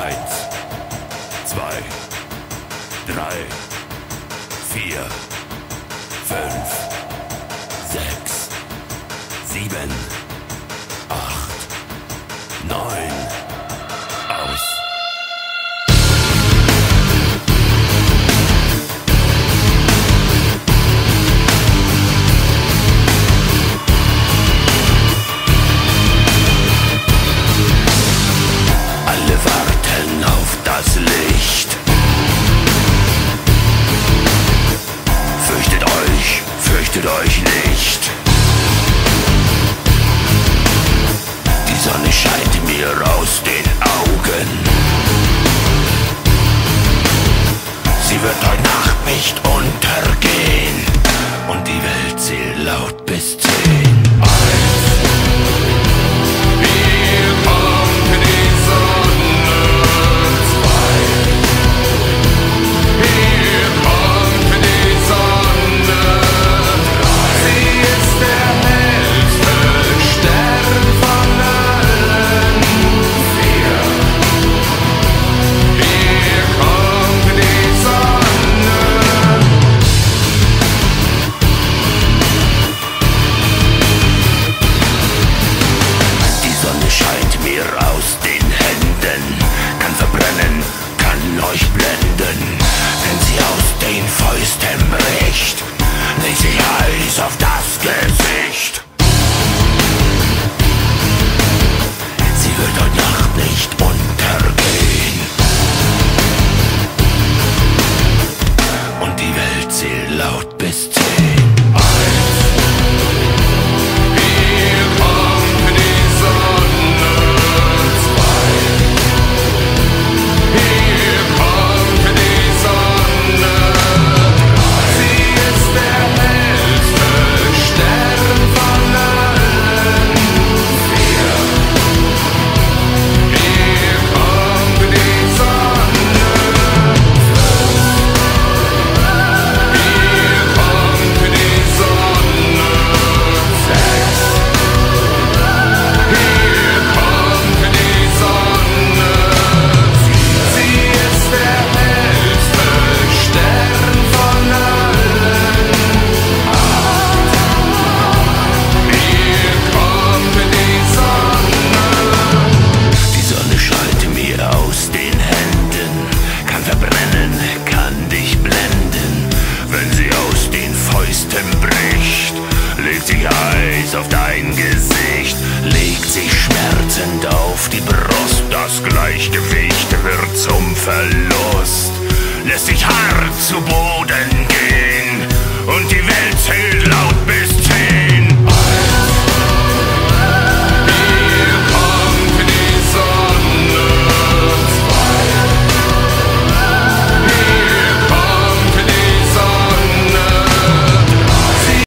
Eins, zwei, drei, vier, fünf, sechs, sieben, acht, neun, aus. Alle warten auf das Licht. Fürchtet euch nicht. Die Sonne scheint mir aus den Augen. Sie wird heute Nacht nicht untergehen. Und die Welt zählt laut bis 10. Aus den Händen, kann verbrennen, kann euch blenden. Wenn sie aus den Fäusten bricht, legt sich Eis auf das Gesicht. Sie wird heute Nacht nicht untergehen. Und die Welt zählt laut bis 10. Bricht, legt sich Eis auf dein Gesicht, legt sich schmerzend auf die Brust. Das Gleichgewicht wird zum Verlust, lässt sich hart zu Boden.